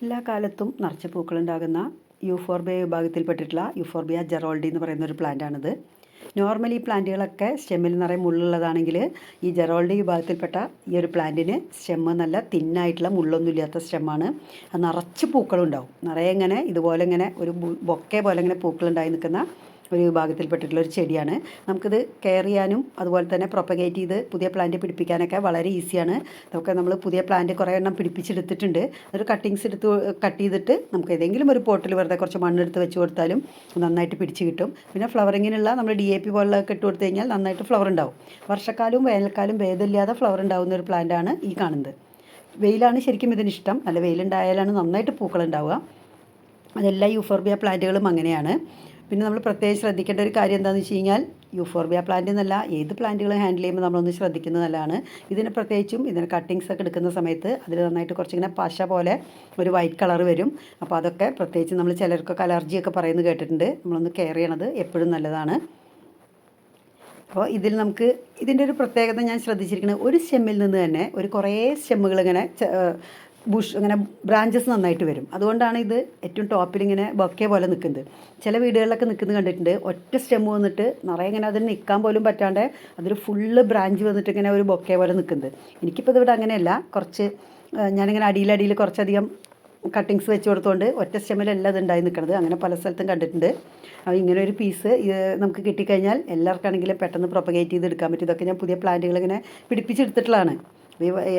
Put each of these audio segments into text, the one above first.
എല്ലാ കാലത്തും നിറച്ച് പൂക്കളുണ്ടാകുന്ന യൂഫോർബിയ വിഭാഗത്തിൽപ്പെട്ടിട്ടുള്ള യൂഫോർബിയ ജെറോൾഡി എന്ന് പറയുന്ന ഒരു പ്ലാന്റാണിത്. നോർമലി പ്ലാന്റുകളൊക്കെ സ്റ്റെമ്മിൽ നിറയെ മുള്ളുള്ളതാണെങ്കിൽ ഈ ജെറോൾഡി വിഭാഗത്തിൽപ്പെട്ട ഈ ഒരു പ്ലാന്റിന് സ്റ്റെമ്മ് നല്ല തിന്നായിട്ടുള്ള മുള്ളൊന്നും ഇല്ലാത്ത സ്റ്റെമ്മാണ്. അത് നിറച്ച് പൂക്കളുണ്ടാവും. നിറയെ ഇങ്ങനെ ഇതുപോലെ ഇങ്ങനെ ഒരു ബൊക്കെ പോലെ ഇങ്ങനെ പൂക്കളുണ്ടായി നിൽക്കുന്ന ഒരു വിഭാഗത്തിൽപ്പെട്ടിട്ടുള്ള ഒരു ചെടിയാണ്. നമുക്കിത് കെയർ ചെയ്യാനും അതുപോലെ തന്നെ പ്രൊപ്പഗേറ്റ് ചെയ്ത് പുതിയ പ്ലാന്റ് പിടിപ്പിക്കാനൊക്കെ വളരെ ഈസിയാണ്. നമുക്ക് നമ്മൾ പുതിയ പ്ലാന്റ് കുറേ എണ്ണം പിടിപ്പിച്ചെടുത്തിട്ടുണ്ട്. ഒരു കട്ടിങ്സ് എടുത്ത് കട്ട് ചെയ്തിട്ട് നമുക്ക് ഏതെങ്കിലും ഒരു പോട്ടിൽ വെറുതെ കുറച്ച് മണ്ണെടുത്ത് വെച്ച് കൊടുത്താലും നന്നായിട്ട് പിടിച്ച് കിട്ടും. പിന്നെ ഫ്ലവറിങ്ങിനുള്ള നമ്മൾ DAP പോലുള്ളതൊക്കെ ഇട്ട് കൊടുത്തു കഴിഞ്ഞാൽ നന്നായിട്ട് ഫ്ലവർ ഉണ്ടാവും. വർഷക്കാലവും വേനൽക്കാലവും ഭേദമില്ലാതെ ഫ്ലവർ ഉണ്ടാകുന്ന ഒരു പ്ലാന്റാണ് ഈ കാണുന്നത്. വെയിലാണ് ശരിക്കും ഇതിനിഷ്ടം. നല്ല വെയിലുണ്ടായാലാണ് നന്നായിട്ട് പൂക്കളുണ്ടാവുക. അതെല്ലാ യൂഫോർബിയ പ്ലാന്റുകളും അങ്ങനെയാണ്. പിന്നെ നമ്മൾ പ്രത്യേകം ശ്രദ്ധിക്കേണ്ട ഒരു കാര്യം എന്താണെന്ന് വെച്ച് കഴിഞ്ഞാൽ യൂഫോർബിയ പ്ലാന്റ് എന്നല്ല, ഏത് പ്ലാന്റുകളും ഹാൻഡിൽ ചെയ്യുമ്പോൾ നമ്മളൊന്ന് ശ്രദ്ധിക്കുന്നത് നല്ലതാണ്. ഇതിന് പ്രത്യേകിച്ചും ഇതിന് കട്ടിങ്സ് ഒക്കെ എടുക്കുന്ന സമയത്ത് അതിൽ നന്നായിട്ട് കുറച്ചിങ്ങനെ പശ പോലെ ഒരു വൈറ്റ് കളർ വരും. അപ്പോൾ അതൊക്കെ പ്രത്യേകിച്ച് നമ്മൾ ചിലർക്കൊക്കെ അലർജിയൊക്കെ പറയുന്നത് കേട്ടിട്ടുണ്ട്. നമ്മളൊന്ന് കെയർ ചെയ്യണത് എപ്പോഴും നല്ലതാണ്. അപ്പോൾ ഇതിൽ നമുക്ക് ഇതിൻ്റെ ഒരു പ്രത്യേകത ഞാൻ ശ്രദ്ധിച്ചിരിക്കുന്നത്, ഒരു സ്റ്റെമ്മിൽ നിന്ന് തന്നെ ഒരു കുറേ സ്റ്റെമ്മുകൾ ഇങ്ങനെ ബുഷ് ഇങ്ങനെ ബ്രാഞ്ചസ് നന്നായിട്ട് വരും. അതുകൊണ്ടാണ് ഇത് ഏറ്റവും ടോപ്പിൽ ഇങ്ങനെ ബൊക്കെ പോലെ നിൽക്കുന്നത്. ചില വീടുകളിലൊക്കെ നിൽക്കുന്നത് കണ്ടിട്ടുണ്ട്. ഒറ്റ സ്റ്റെമ്മ് വന്നിട്ട് നിറയെ ഇങ്ങനെ അതിന് നിൽക്കാൻ പോലും പറ്റാണ്ട് അതൊരു ഫുള്ള് ബ്രാഞ്ച് വന്നിട്ട് ഇങ്ങനെ ഒരു ബൊക്കെ പോലെ നിൽക്കുന്നത്. എനിക്കിപ്പോൾ ഇതിവിടെ അങ്ങനെയല്ല. കുറച്ച് ഞാനിങ്ങനെ അടിയിലടിയിൽ കുറച്ചധികം കട്ടിങ്സ് വെച്ച് കൊടുത്തുകൊണ്ട് ഒറ്റ സ്റ്റെമ്മിലെല്ലാം ഇത് ഉണ്ടായി നിൽക്കുന്നത്. അങ്ങനെ പല സ്ഥലത്തും കണ്ടിട്ടുണ്ട്. അപ്പോൾ ഇങ്ങനെ ഒരു പീസ് നമുക്ക് കിട്ടിക്കഴിഞ്ഞാൽ എല്ലാവർക്കാണെങ്കിലും പെട്ടെന്ന് പ്രൊപ്പഗേറ്റ് ചെയ്ത് എടുക്കാൻ പറ്റും. ഇതൊക്കെ ഞാൻ പുതിയ പ്ലാന്റുകൾ ഇങ്ങനെ പിടിപ്പിച്ചെടുത്തിട്ടുള്ളതാണ്.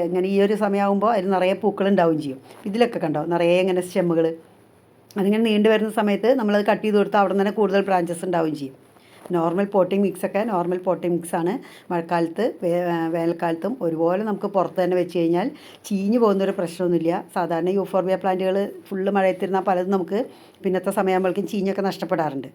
ഇങ്ങനെ ഈ ഒരു സമയമാകുമ്പോൾ അതിൽ നിറയെ പൂക്കളുണ്ടാവുകയും ചെയ്യും. ഇതിലൊക്കെ കണ്ടോ നിറയെ ഇങ്ങനെ സ്റ്റെമ്മുകൾ അതിങ്ങനെ നീണ്ടു വരുന്ന സമയത്ത് നമ്മളത് കട്ട് ചെയ്ത് കൊടുത്താൽ അവിടെ നിന്ന് തന്നെ കൂടുതൽ ബ്രാഞ്ചസ് ഉണ്ടാവുകയും ചെയ്യും. നോർമൽ പോട്ടിംഗ് മിക്സൊക്കെ നോർമൽ പോട്ടിംഗ് മിക്സാണ്. മഴക്കാലത്ത് വേനൽക്കാലത്തും ഒരുപോലെ നമുക്ക് പുറത്ത് തന്നെ വെച്ച് കഴിഞ്ഞാൽ ചീഞ്ഞു പോകുന്നൊരു പ്രശ്നമൊന്നുമില്ല. സാധാരണ യൂഫോർബിയ പ്ലാന്റുകൾ ഫുള്ള് മഴയത്തിരുന്നാൽ പലതും നമുക്ക് പിന്നത്തെ സമയമാകുമ്പോഴേക്കും ചീഞ്ഞൊക്കെ നഷ്ടപ്പെടാറുണ്ട്.